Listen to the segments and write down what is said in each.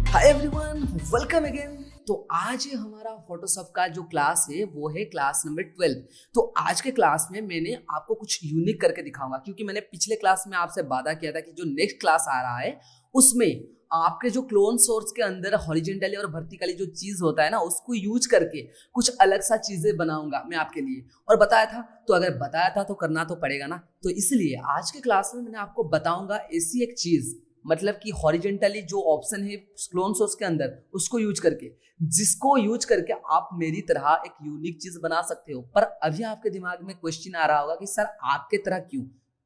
Hi everyone, welcome again. तो आज हमारा फोटोशॉप का जो क्लास है वो है क्लास नंबर 12। तो आज के क्लास में मैंने आपको कुछ यूनिक करके दिखाऊंगा, क्योंकि मैंने पिछले क्लास में आपसे वादा किया था कि जो नेक्स्ट क्लास आ रहा है उसमें आपके जो क्लोन सोर्स के अंदर हॉरिजॉन्टली और वर्टिकली जो चीज होता है ना, उसको यूज करके कुछ अलग सा चीजें बनाऊंगा मैं आपके लिए। और बताया था, तो अगर बताया था तो करना तो पड़ेगा ना। तो इसलिए आज के क्लास में मैंने आपको बताऊंगा ऐसी एक चीज, मतलब कि हॉरिजॉन्टली जो ऑप्शन है क्लोन सोर्स के अंदर, उसको यूज करके, जिसको यूज करके आप मेरी तरह एक यूनिक चीज बना सकते हो। पर अभी आपके दिमाग में क्वेश्चन आ रहा होगा कि सर आपके तरह क्यों,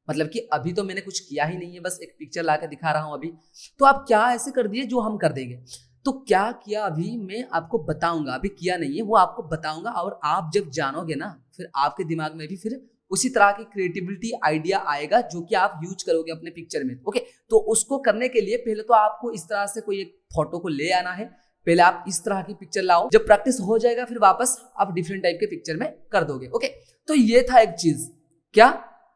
मतलब कि अभी तो मैंने कुछ किया ही नहीं है, बस एक पिक्चर ला के दिखा रहा हूं अभी, तो आप क्या ऐसे कर दिए जो हम कर देंगे। तो क्या किया अभी मैं आपको बताऊंगा, अभी किया नहीं है वो आपको बताऊंगा। और आप जब जानोगे ना, फिर आपके दिमाग में भी फिर उसी तरह की क्रिएटिविटी आइडिया आएगा जो कि आप यूज करोगे अपने पिक्चर में। ओके, तो उसको करने के लिए पहले तो आपको इस तरह से कोई एक फोटो को ले आना है। पहले आप इस तरह की पिक्चर लाओ, जब प्रैक्टिस हो जाएगा फिर वापस आप डिफरेंट टाइप के पिक्चर में कर दोगे। ओके, तो ये था एक चीज, क्या,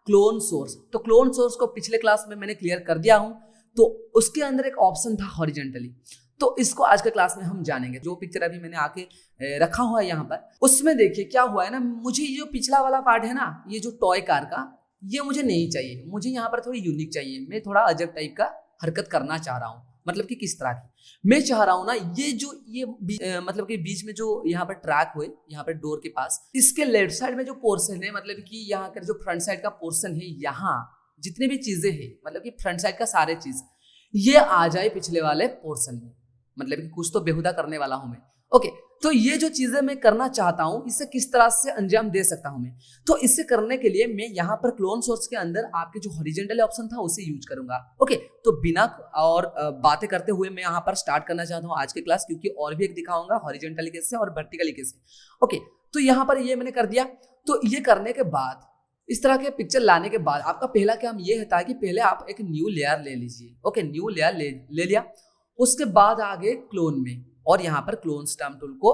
क्लोन सोर्स। तो क्लोन सोर्स को पिछले क्लास में मैंने क्लियर कर दिया हूं। तो उसके अंदर एक ऑप्शन था हॉरिजॉन्टली, तो इसको आज के क्लास में हम जानेंगे। जो पिक्चर अभी मैंने आके रखा हुआ है यहाँ पर, उसमें देखिए क्या हुआ है ना, मुझे ये जो पिछला वाला पार्ट है ना, ये जो टॉय कार का, ये मुझे नहीं चाहिए। मुझे यहाँ पर थोड़ी यूनिक चाहिए। मैं थोड़ा अजब टाइप का हरकत करना चाह रहा हूँ। मतलब कि किस तरह की मैं चाह रहा हूँ ना, ये जो मतलब कि बीच में जो यहाँ पर ट्रैक हुए, यहाँ पर डोर के पास, इसके लेफ्ट साइड में जो पोर्शन है, मतलब कि यहाँ का जो फ्रंट साइड का पोर्शन है, यहाँ जितने भी चीजें हैं, मतलब कि फ्रंट साइड का सारे चीज ये आ जाए पिछले वाले पोर्शन में। मतलब कि कुछ तो बेहुदा करने वाला हूं मैं। ओके, तो ये जो चीजें मैं करना चाहता हूं, इसे किस तरह से अंजाम दे सकता हूं मैं। तो इससे करने के लिए मैं यहाँ पर क्लोन सोर्स के अंदर आपके जो हॉरिजॉन्टल ऑप्शन था उसे यूज करूंगा। ओके, तो बिना और बातें करते हुए मैं यहाँ पर स्टार्ट करना चाहता हूँ आज के क्लास, क्योंकि और भी एक दिखाऊंगा हॉरिजॉन्टली कैसे और वर्टिकली कैसे। ओके, तो यहाँ पर ये मैंने कर दिया। तो ये करने के बाद, इस तरह के पिक्चर लाने के बाद, आपका पहला काम ये था कि पहले आप एक न्यू लेयर ले लीजिए। ओके, न्यू लेयर ले लिया। उसके बाद आगे क्लोन में, और यहाँ पर क्लोन स्टैम्प टूल को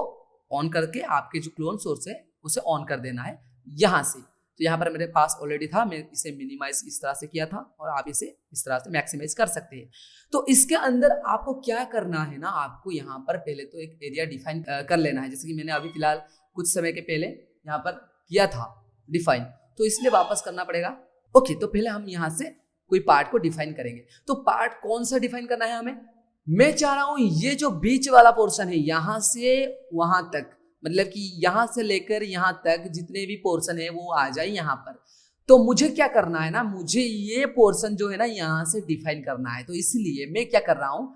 ऑन करके आपके जो क्लोन सोर्स है उसे ऑन कर देना है यहाँ से। तो यहाँ पर मेरे पास ऑलरेडी था, मैं इसे मिनिमाइज इस तरह से किया था, और आप इसे इस तरह से मैक्सिमाइज कर सकते हैं। तो इसके अंदर आपको क्या करना है ना, आपको यहाँ पर पहले तो एक एरिया डिफाइन कर लेना है, जैसे कि मैंने अभी फिलहाल कुछ समय के पहले यहाँ पर किया था डिफाइन, तो इसलिए वापस करना पड़ेगा। ओके, तो पहले हम यहाँ से कोई पार्ट को डिफाइन करेंगे। तो पार्ट कौन सा डिफाइन करना है हमें, मैं चाह रहा हूं ये जो बीच वाला पोर्शन है यहां से वहां तक, मतलब कि यहां से लेकर यहां तक जितने भी पोर्शन है वो आ जाए यहां पर। तो मुझे क्या करना है ना, मुझे ये पोर्शन जो है ना यहां से डिफाइन करना है। तो इसलिए मैं क्या कर रहा हूं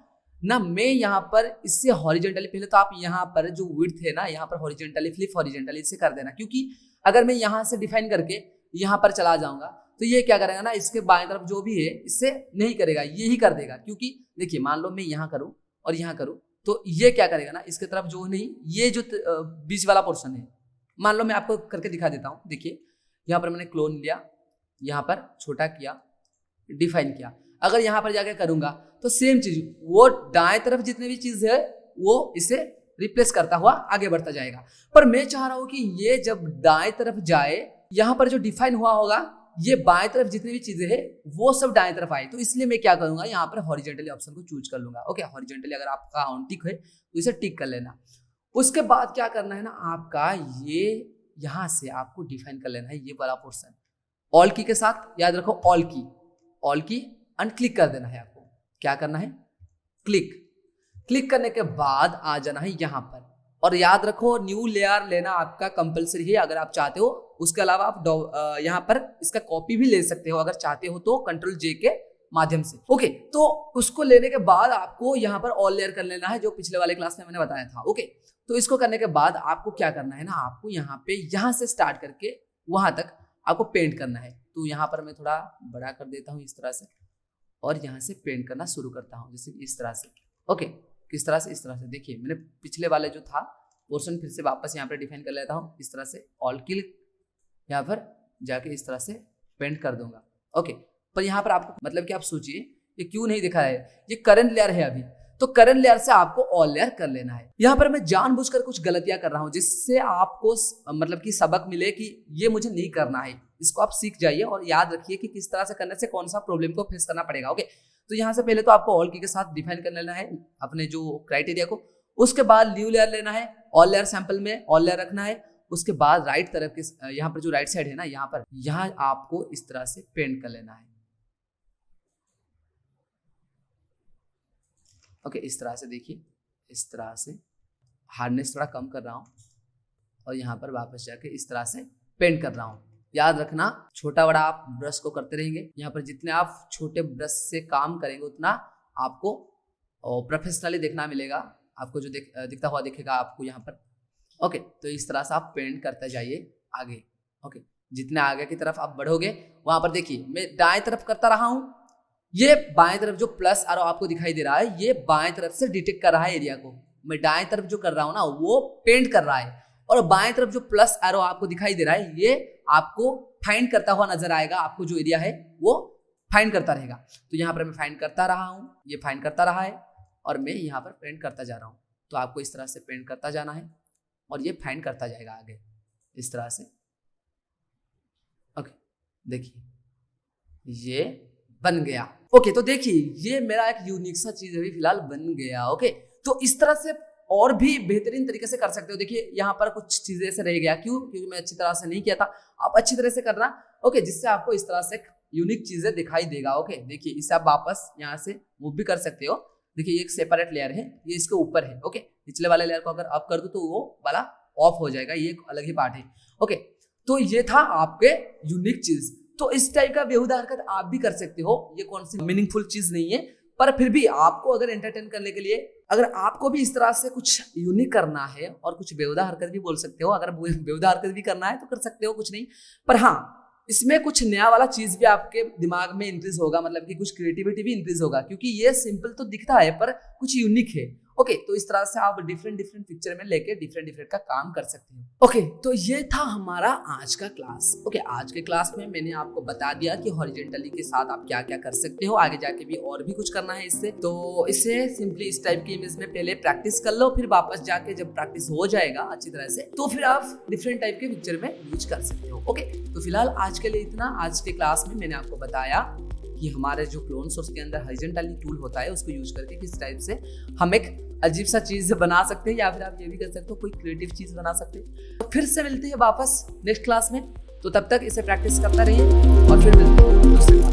ना, मैं यहाँ पर इससे हॉरिजॉन्टली, पहले तो आप यहाँ पर जो विड्थ है ना, यहाँ पर हॉरिजॉन्टली फ्लिप हॉरिजॉन्टली इससे कर देना, क्योंकि अगर मैं यहाँ से डिफाइन करके यहाँ पर चला जाऊंगा तो ये क्या करेगा ना, इसके बाएं तरफ जो भी है इससे नहीं करेगा, ये ही कर देगा। क्योंकि देखिए, मान लो मैं यहाँ करूँ और यहाँ करूँ, तो ये क्या करेगा ना, इसके तरफ जो नहीं, ये जो बीच वाला पोर्शन है, मान लो मैं आपको करके दिखा देता हूँ। देखिए, यहाँ पर मैंने क्लोन लिया, यहाँ पर छोटा किया, डिफाइन किया। अगर यहाँ पर जाके करूंगा तो सेम चीज, वो दाएं तरफ जितने भी चीज है वो इसे रिप्लेस करता हुआ आगे बढ़ता जाएगा। पर मैं चाह रहा हूं कि ये जब दाएं तरफ जाए, यहाँ पर जो डिफाइन हुआ होगा, ये बाएं तरफ जितनी भी चीजें हैं वो सब दाएं तरफ आए। तो इसलिए मैं क्या करूंगा, यहाँ पर हॉरिजॉन्टली ऑप्शन को चूज कर लूंगा। ओके, हॉरिजॉन्टली अगर आपका ऑन टिक है तो इसे टिक कर लेना। उसके बाद क्या करना है ना, आपका ये यहाँ से आपको डिफाइन कर लेना है ये वाला पोर्शन, ऑल की के साथ, याद रखो ऑल की अनक्लिक कर देना है। आपको क्या करना है, क्लिक करने के बाद आ जाना है यहाँ पर, और याद रखो न्यू लेयर लेना आपका कंपलसरी है अगर आप चाहते हो। उसके अलावा आप यहाँ पर इसका कॉपी भी ले सकते हो अगर चाहते हो तो, कंट्रोल जे के माध्यम से। ओके, तो उसको लेने के बाद आपको यहाँ पर ऑल लेयर कर लेना है, जो पिछले वाले क्लास में मैंने बताया था। ओके, तो इसको करने के बाद आपको क्या करना है ना, आपको यहाँ पे यहाँ से स्टार्ट करके वहां तक आपको पेंट करना है। तो यहाँ पर मैं थोड़ा बड़ा कर देता हूँ इस तरह से, और यहाँ से पेंट करना शुरू करता हूँ, जैसे इस तरह से। ओके, किस तरह से, इस तरह से। देखिए, मैंने पिछले वाले जो था पोर्शन फिर से वापस यहाँ पर डिफाइन कर लेता हूँ इस तरह से, ऑल क्लिक, यहाँ पर जाके इस तरह से पेंट कर दूंगा। ओके, पर यहाँ पर आपको, मतलब कि आप सोचिए ये क्यों नहीं दिखा है, ये करंट लेयर है अभी, तो करंट लेयर से आपको ऑल लेयर कर लेना है। यहाँ पर मैं जानबूझकर कुछ गलतियां कर रहा हूँ जिससे आपको मतलब कि सबक मिले कि ये मुझे नहीं करना है। इसको आप सीख जाइए और याद रखिए कि किस तरह से करने से कौन सा प्रॉब्लम को फेस करना पड़ेगा। ओके, तो यहाँ से पहले तो आपको ऑल की के साथ डिफाइन कर लेना है अपने जो क्राइटेरिया को। उसके बाद न्यू लेयर लेना है, ऑल लेयर सैंपल में ऑल लेयर रखना है। उसके बाद राइट तरफ के यहाँ पर जो राइट साइड है ना, यहाँ आपको इस तरह से पेंट कर लेना है। ओके, इस तरह से देखिए, इस तरह से हार्डनेस थोड़ा कम कर रहा हूँ और यहाँ पर वापस जाके इस तरह से पेंट कर रहा हूँ। याद रखना, छोटा बड़ा आप ब्रश को करते रहेंगे। यहाँ पर जितने आप छोटे ब्रश से काम करेंगे उतना आपको प्रोफेशनली देखना मिलेगा, आपको जो दिखता हुआ दिखेगा आपको यहाँ पर। ओके, तो इस तरह से आप पेंट करते जाइए आगे। ओके, जितने आगे की तरफ आप बढ़ोगे वहां पर देखिए मैं दाएं तरफ करता रहा हूँ, ये बाएं तरफ जो प्लस एरो आपको दिखाई दे रहा है ये बाएं तरफ से डिटेक्ट कर रहा है एरिया को। मैं दाएं तरफ जो कर रहा हूँ ना वो पेंट कर रहा है, और बाएं तरफ जो प्लस एरो आपको दिखाई दे रहा है ये आपको फाइंड करता हुआ नजर आएगा। आपको जो एरिया है वो फाइंड करता रहेगा। तो यहाँ पर मैं फाइंड करता रहा हूँ, ये फाइंड करता रहा है और मैं यहाँ पर पेंट करता जा रहा हूँ। तो आपको इस तरह से पेंट करता जाना है और ये फाइंड करता जाएगा आगे इस तरह से। ओके, देखिए ये बन गया। ओके, तो देखिए ये मेरा एक यूनिक सा चीज अभी फिलहाल बन गया। ओके, तो इस तरह से और भी बेहतरीन तरीके से कर सकते हो। देखिए यहाँ पर कुछ चीजें ऐसे रह गया, क्यों? क्योंकि मैं अच्छी तरह से नहीं किया था। आप अच्छी तरह से करना, ओके, जिससे आपको इस तरह से यूनिक चीजें दिखाई देगा। ओके, देखिए इसे आप वापस यहाँ से मूव भी कर सकते हो। देखिए ये एक सेपरेट लेयर है, ये इसके ऊपर है। ओके, निचले वाले लेयर को अगर अप कर दो तो वो वाला ऑफ हो जाएगा, ये एक अलग ही पार्ट है। ओके, तो ये था आपके यूनिक चीज। तो इस टाइप का बेहुदा हरकत आप भी कर सकते हो। ये कौन सी मीनिंगफुल चीज नहीं है, पर फिर भी आपको अगर एंटरटेन करने के लिए, अगर आपको भी इस तरह से कुछ यूनिक करना है और कुछ बेहुदा हरकत भी बोल सकते हो। अगर बेहुदा हरकत भी करना है तो कर सकते हो, कुछ नहीं। पर हाँ, इसमें कुछ नया वाला चीज भी आपके दिमाग में इंक्रीज होगा, मतलब कि कुछ क्रिएटिविटी भी इंक्रीज होगा, क्योंकि ये सिंपल तो दिखता है पर कुछ यूनिक है। ओके, तो इस तरह से आप डिफरेंट पिक्चर में लेके डिफरेंट का काम कर सकते हो। ओके, तो ये था हमारा आज का क्लास। ओके, आज के क्लास में मैंने आपको बता दिया कि हॉरिजॉन्टली के साथ आप क्या क्या कर सकते हो। आगे जाके भी और भी कुछ करना है इससे, तो इसे सिंपली इस टाइप की इमेज में पहले प्रैक्टिस कर लो, फिर वापस जाके जब प्रैक्टिस हो जाएगा अच्छी तरह से तो फिर आप डिफरेंट टाइप के पिक्चर में यूज कर सकते हो। ओके, तो फिलहाल आज के लिए इतना। आज के क्लास में मैंने आपको बताया कि हमारे जो क्लोन सोर्स के अंदर हॉरिजॉन्टली टूल होता है उसको यूज करके किस टाइप से हम एक अजीब सा चीज बना सकते हैं, या फिर आप ये भी कर सकते हो कोई क्रिएटिव चीज बना सकते हैं। तो फिर से मिलते हैं वापस नेक्स्ट क्लास में, तो तब तक इसे प्रैक्टिस करता रहिए और फिर मिलते हैं दूसरे